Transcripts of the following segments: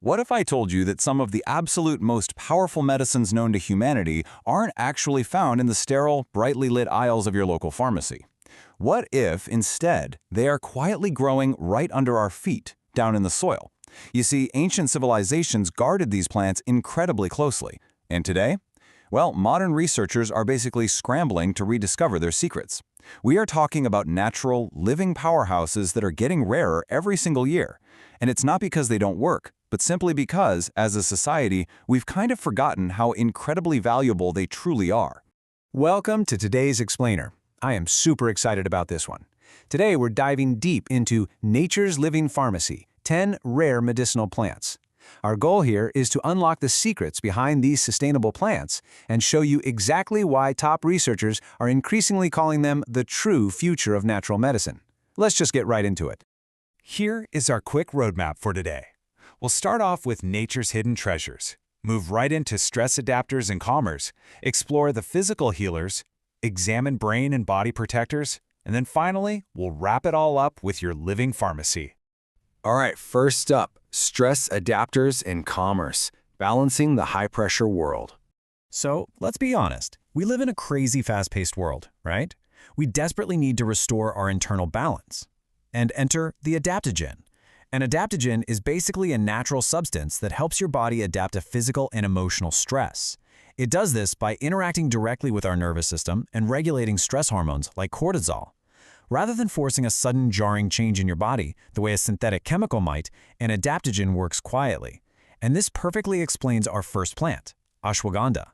What if I told you that some of the absolute most powerful medicines known to humanity aren't actually found in the sterile, brightly lit aisles of your local pharmacy? What if, instead, they are quietly growing right under our feet, down in the soil? You see, ancient civilizations guarded these plants incredibly closely. And today? Well, modern researchers are basically scrambling to rediscover their secrets. We are talking about natural, living powerhouses that are getting rarer every single year. And it's not because they don't work, but simply because, as a society, we've kind of forgotten how incredibly valuable they truly are. Welcome to today's Explainer. I am super excited about this one. Today we're diving deep into Nature's Living Pharmacy, 10 rare medicinal plants. Our goal here is to unlock the secrets behind these sustainable plants and show you exactly why top researchers are increasingly calling them the true future of natural medicine. Let's just get right into it. Here is our quick roadmap for today. We'll start off with nature's hidden treasures, move right into stress adapters and calmers, explore the physical healers, examine brain and body protectors, and then finally, we'll wrap it all up with your living pharmacy. All right, first up, stress adapters and calmers, balancing the high-pressure world. So, let's be honest. We live in a crazy fast-paced world, right? We desperately need to restore our internal balance. And enter the adaptogen. An adaptogen is basically a natural substance that helps your body adapt to physical and emotional stress. It does this by interacting directly with our nervous system and regulating stress hormones like cortisol. Rather than forcing a sudden jarring change in your body the way a synthetic chemical might, an adaptogen works quietly. And this perfectly explains our first plant, ashwagandha.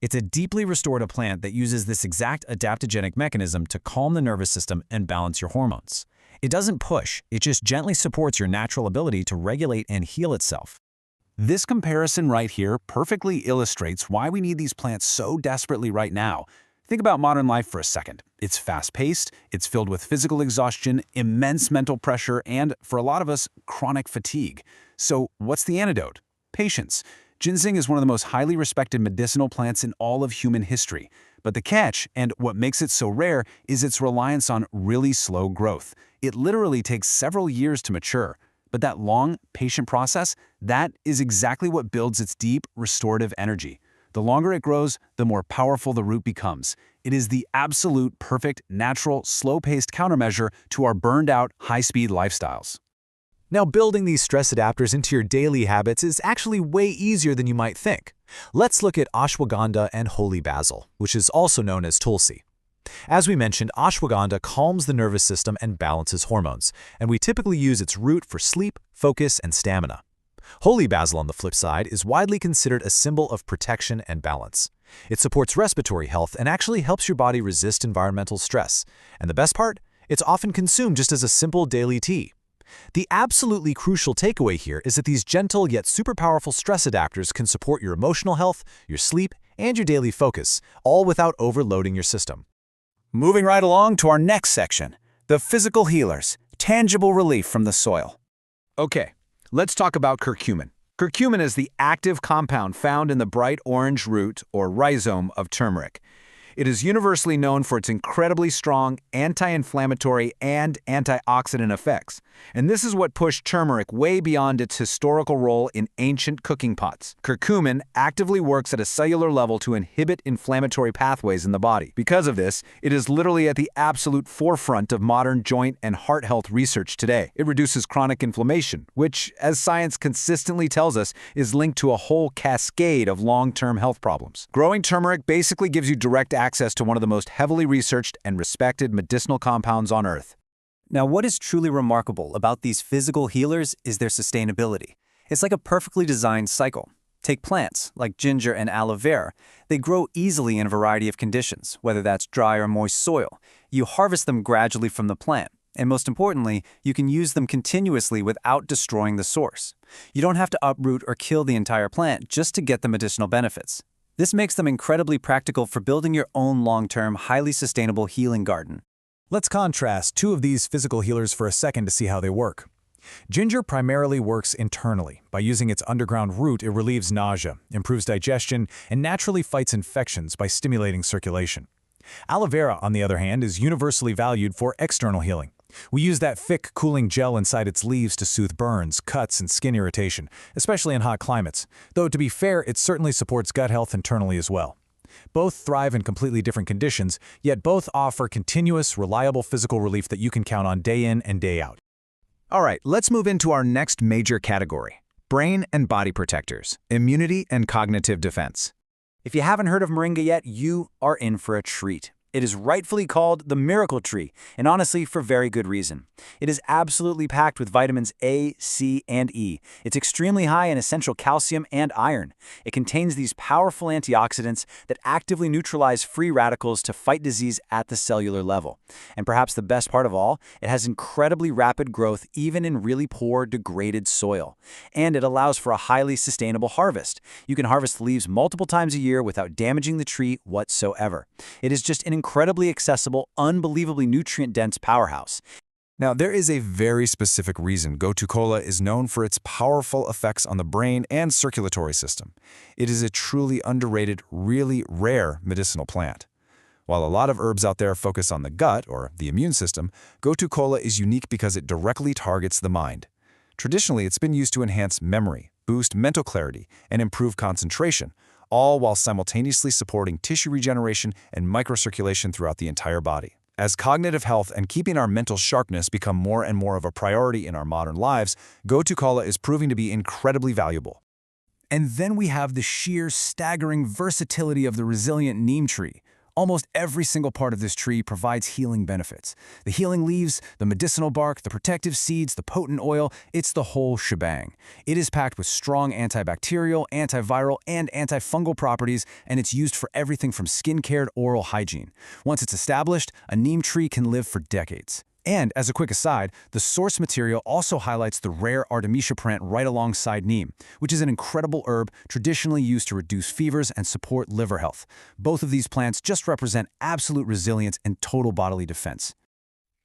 It's a deeply restorative plant that uses this exact adaptogenic mechanism to calm the nervous system and balance your hormones. It doesn't push, it just gently supports your natural ability to regulate and heal itself. This comparison right here perfectly illustrates why we need these plants so desperately right now. Think about modern life for a second. It's fast-paced, it's filled with physical exhaustion, immense mental pressure, and, for a lot of us, chronic fatigue. So what's the antidote? Patience. Ginseng is one of the most highly respected medicinal plants in all of human history. But the catch, and what makes it so rare, is its reliance on really slow growth. It literally takes several years to mature. But that long, patient process, that is exactly what builds its deep, restorative energy. The longer it grows, the more powerful the root becomes. It is the absolute perfect, natural, slow-paced countermeasure to our burned-out, high-speed lifestyles. Now, building these stress adapters into your daily habits is actually way easier than you might think. Let's look at ashwagandha and holy basil, which is also known as tulsi. As we mentioned, ashwagandha calms the nervous system and balances hormones, and we typically use its root for sleep, focus, and stamina. Holy basil, on the flip side, is widely considered a symbol of protection and balance. It supports respiratory health and actually helps your body resist environmental stress. And the best part? It's often consumed just as a simple daily tea. The absolutely crucial takeaway here is that these gentle yet super powerful stress adapters can support your emotional health, your sleep, and your daily focus, all without overloading your system. Moving right along to our next section, the physical healers, tangible relief from the soil. Okay, let's talk about curcumin. Curcumin is the active compound found in the bright orange root or rhizome of turmeric. It is universally known for its incredibly strong anti-inflammatory and antioxidant effects, and this is what pushed turmeric way beyond its historical role in ancient cooking pots. Curcumin actively works at a cellular level to inhibit inflammatory pathways in the body. Because of this, it is literally at the absolute forefront of modern joint and heart health research today. It reduces chronic inflammation, which, as science consistently tells us, is linked to a whole cascade of long-term health problems. Growing turmeric basically gives you direct access to one of the most heavily researched and respected medicinal compounds on Earth. Now, what is truly remarkable about these physical healers is their sustainability. It's like a perfectly designed cycle. Take plants, like ginger and aloe vera. They grow easily in a variety of conditions, whether that's dry or moist soil. You harvest them gradually from the plant, and most importantly, you can use them continuously without destroying the source. You don't have to uproot or kill the entire plant just to get the medicinal benefits. This makes them incredibly practical for building your own long-term, highly sustainable healing garden. Let's contrast two of these physical healers for a second to see how they work. Ginger primarily works internally. By using its underground root, it relieves nausea, improves digestion, and naturally fights infections by stimulating circulation. Aloe vera, on the other hand, is universally valued for external healing. We use that thick, cooling gel inside its leaves to soothe burns, cuts, and skin irritation, especially in hot climates, though to be fair, it certainly supports gut health internally as well. Both thrive in completely different conditions, yet both offer continuous, reliable physical relief that you can count on day in and day out. All right, let's move into our next major category: brain and body protectors, immunity and cognitive defense. If you haven't heard of moringa yet, you are in for a treat. It is rightfully called the miracle tree, and honestly, for very good reason. It is absolutely packed with vitamins A, C, and E. It's extremely high in essential calcium and iron. It contains these powerful antioxidants that actively neutralize free radicals to fight disease at the cellular level. And perhaps the best part of all, it has incredibly rapid growth even in really poor, degraded soil. And it allows for a highly sustainable harvest. You can harvest the leaves multiple times a year without damaging the tree whatsoever. It is just an incredibly accessible, unbelievably nutrient-dense powerhouse. Now, there is a very specific reason Gotu kola is known for its powerful effects on the brain and circulatory system. It is a truly underrated, really rare medicinal plant. While a lot of herbs out there focus on the gut, or the immune system, Gotu kola is unique because it directly targets the mind. Traditionally, it's been used to enhance memory, boost mental clarity, and improve concentration, all while simultaneously supporting tissue regeneration and microcirculation throughout the entire body. As cognitive health and keeping our mental sharpness become more and more of a priority in our modern lives, Gotu kola is proving to be incredibly valuable. And then we have the sheer, staggering versatility of the resilient neem tree. Almost every single part of this tree provides healing benefits. The healing leaves, the medicinal bark, the protective seeds, the potent oil, it's the whole shebang. It is packed with strong antibacterial, antiviral, and antifungal properties, and it's used for everything from skincare to oral hygiene. Once it's established, a neem tree can live for decades. And as a quick aside, the source material also highlights the rare Artemisia plant right alongside neem, which is an incredible herb traditionally used to reduce fevers and support liver health. Both of these plants just represent absolute resilience and total bodily defense.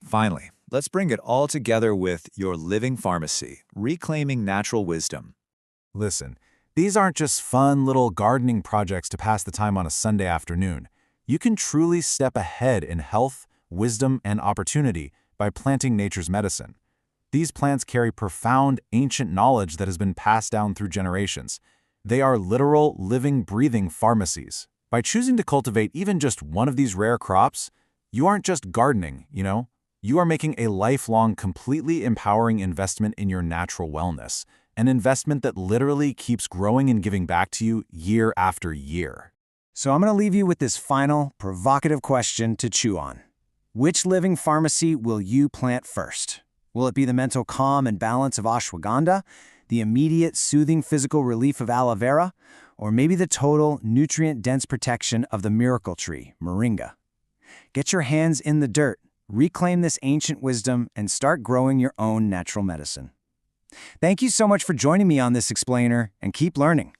Finally, let's bring it all together with your living pharmacy, reclaiming natural wisdom. Listen, these aren't just fun little gardening projects to pass the time on a Sunday afternoon. You can truly step ahead in health, wisdom, and opportunity by planting nature's medicine. These plants carry profound, ancient knowledge that has been passed down through generations. They are literal, living, breathing pharmacies. By choosing to cultivate even just one of these rare crops, you aren't just gardening, you are making a lifelong, completely empowering investment in your natural wellness, an investment that literally keeps growing and giving back to you year after year. So I'm going to leave you with this final, provocative question to chew on. Which living pharmacy will you plant first? Will it be the mental calm and balance of ashwagandha, the immediate soothing physical relief of aloe vera, or maybe the total nutrient-dense protection of the miracle tree, moringa? Get your hands in the dirt, reclaim this ancient wisdom, and start growing your own natural medicine. Thank you so much for joining me on this explainer, and keep learning.